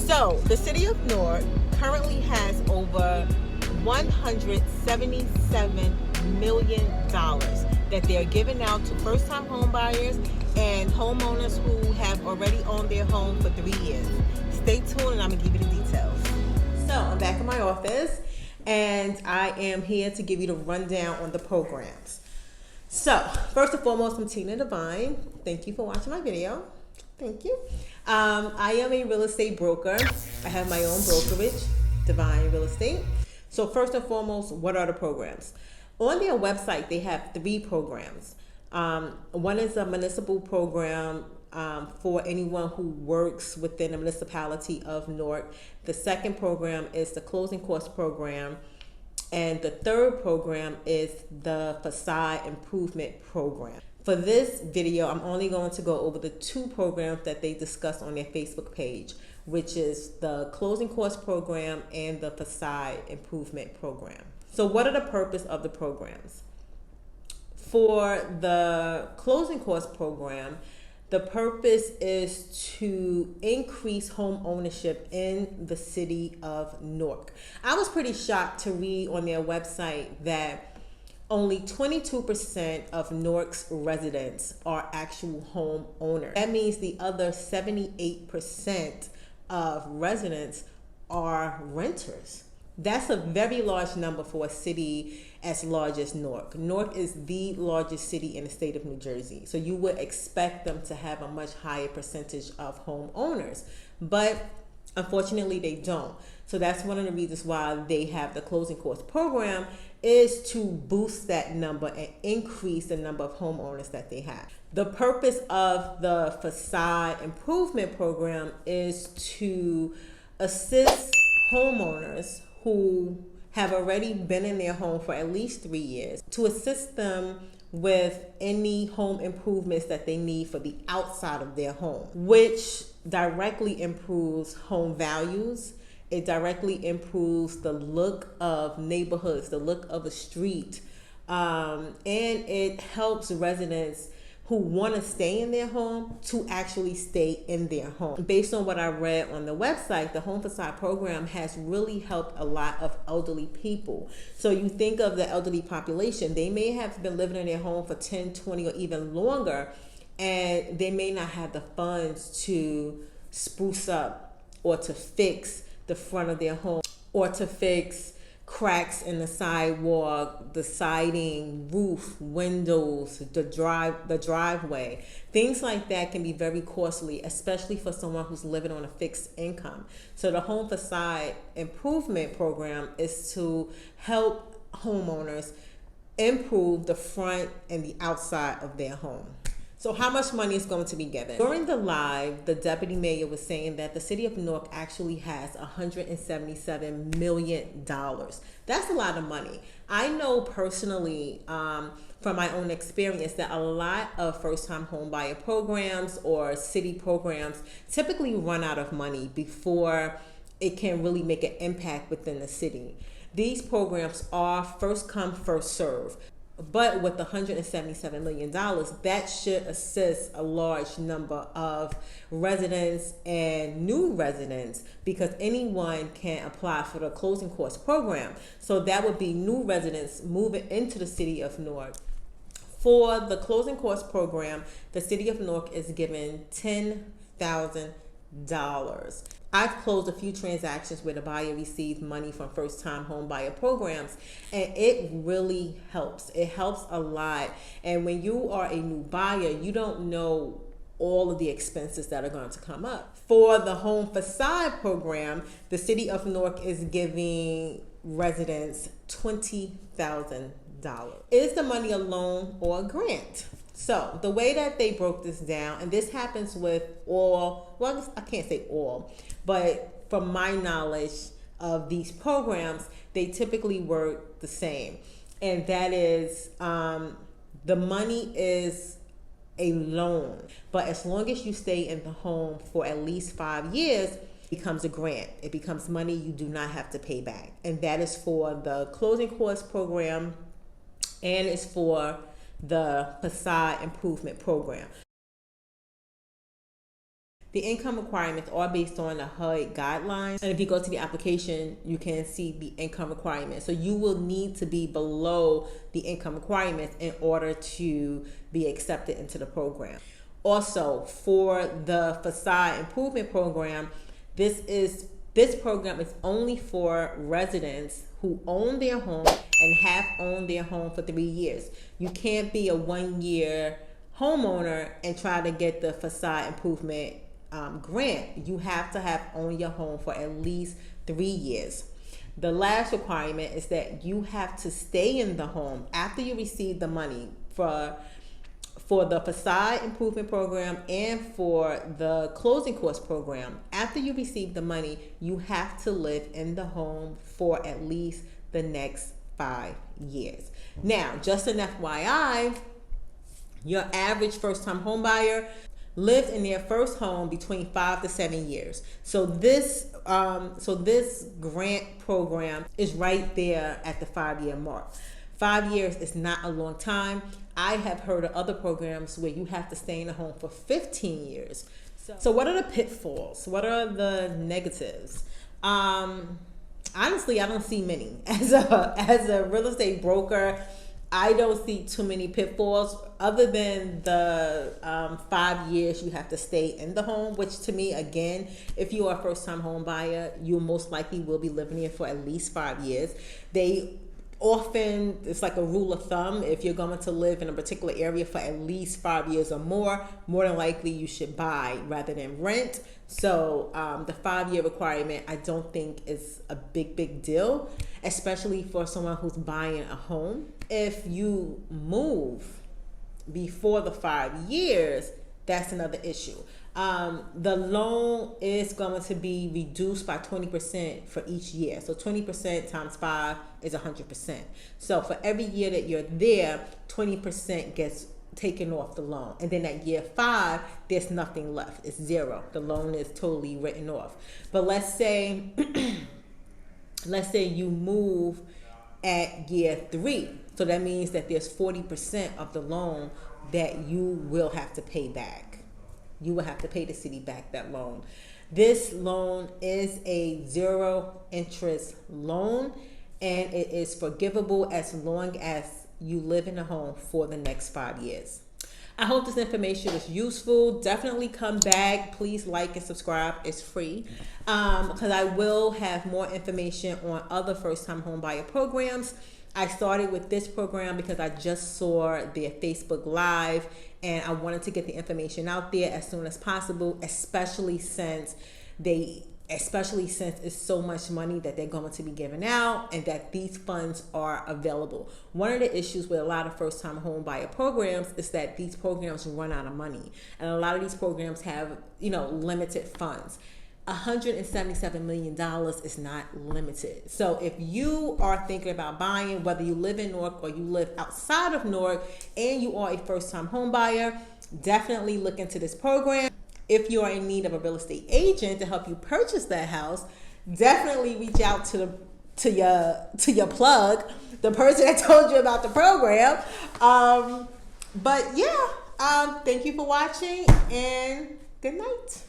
So the City of Newark currently has over $177 million that they're giving out to first-time home buyers and homeowners who have already owned their home for 3 years. Stay tuned and I'm going to give you the details. So I'm back in my office and I am here to give you the rundown on the programs. So first and foremost, I'm Tina Devine. Thank you for watching my video. Thank you. I am a real estate broker. I have my own brokerage, Devine Real Estate. So first and foremost, what are the programs? On their website, they have 3 programs. One is a municipal program for anyone who works within the municipality of Newark. The second program is the closing cost program. And the third program is the facade improvement program. For this video, I'm only going to go over the 2 programs that they discuss on their Facebook page, which is the closing cost program and the facade improvement program. So what are the purpose of the programs? For the closing cost program, the purpose is to increase home ownership in the city of Newark. I was pretty shocked to read on their website that only 22% of Newark's residents are actual home owners. That means the other 78% of residents are renters. That's a very large number for a city as large as Newark. Newark is the largest city in the state of New Jersey. So you would expect them to have a much higher percentage of home owners. But unfortunately, they don't. So that's one of the reasons why they have the closing cost program, is to boost that number and increase the number of homeowners that they have. The purpose of the facade improvement program is to assist homeowners who have already been in their home for at least 3 years, to assist them with any home improvements that they need for the outside of their home, which directly improves home values. It directly improves the look of neighborhoods, the look of a street, and it helps residents who want to stay in their home to actually stay in their home. Based on what I read on the website, the home facade program has really helped a lot of elderly people. So you think of the elderly population, they may have been living in their home for 10, 20, or even longer, and they may not have the funds to spruce up or to fix the front of their home, or to fix cracks in the sidewalk, the siding, roof, windows, the driveway. Things like that can be very costly, especially for someone who's living on a fixed income. So the home facade improvement program is to help homeowners improve the front and the outside of their home. So how much money is going to be given? During the live, the deputy mayor was saying that the city of Newark actually has $177 million. That's a lot of money. I know personally from my own experience that a lot of first-time home buyer programs or city programs typically run out of money before it can really make an impact within the city. These programs are first come, first serve. But with the $177 million, that should assist a large number of residents and new residents, because anyone can apply for the closing cost program. So that would be new residents moving into the city of Newark. For the closing cost program, the city of Newark is given $10,000. I've closed a few transactions where the buyer received money from first-time home buyer programs, and it really helps. It helps a lot. And when you are a new buyer, you don't know all of the expenses that are going to come up. For the home facade program, the city of Newark is giving residents $20,000. Is the money a loan or a grant? So the way that they broke this down, and this happens with all, well, I can't say all, but from my knowledge of these programs, they typically work the same. And that is, the money is a loan, but as long as you stay in the home for at least 5 years, it becomes a grant. It becomes money you do not have to pay back. And that is for the closing cost program, and it's for the facade improvement program. The income requirements are based on the HUD guidelines. And if you go to the application, you can see the income requirements. So you will need to be below the income requirements in order to be accepted into the program. Also, for the facade improvement program, this program is only for residents who own their home and have owned their home for 3 years. You can't be a 1-year homeowner and try to get the facade improvement grant. You have to have owned your home for at least 3 years. The last requirement is that you have to stay in the home after you receive the money for the facade improvement program and for the closing cost program. After you receive the money, you have to live in the home for at least the next 5 years. Now, just an FYI, your average first-time home buyer lived in their first home between 5 to 7 years. So this grant program is right there at the 5-year mark. 5 years is not a long time. I have heard of other programs where you have to stay in a home for 15 years. So what are the pitfalls? What are the negatives? Honestly, I don't see many. As a real estate broker, I don't see too many pitfalls other than the 5 years you have to stay in the home, which to me, again, if you are a first-time home buyer, you most likely will be living here for at least 5 years. It's like a rule of thumb. If you're going to live in a particular area for at least 5 years or more than likely you should buy rather than rent. So the 5-year requirement, I don't think is a big deal, especially for someone who's buying a home. If you move before the 5 years, that's another issue. The loan is going to be reduced by 20% for each year. So 20% times 5 is 100%. So for every year that you're there, 20% gets taken off the loan. And then at year 5, there's nothing left. It's zero. The loan is totally written off. But let's say you move at year 3. So that means that there's 40% of the loan that you will have to pay back. You will have to pay the city back that loan. This loan is a 0 interest loan, and it is forgivable as long as you live in a home for the next 5 years. I hope this information was useful. Definitely come back. Please like and subscribe. It's free. Because I will have more information on other first-time home buyer programs. I started with this program because I just saw their Facebook Live and I wanted to get the information out there as soon as possible, especially since it's so much money that they're going to be giving out and that these funds are available. One of the issues with a lot of first-time home buyer programs is that these programs run out of money. And a lot of these programs have, limited funds. $177 million is not limited. So if you are thinking about buying, whether you live in Newark or you live outside of Newark and you are a first-time home buyer, definitely look into this program. If you are in need of a real estate agent to help you purchase that house, definitely reach out to your plug, the person that told you about the program. Thank you for watching and good night.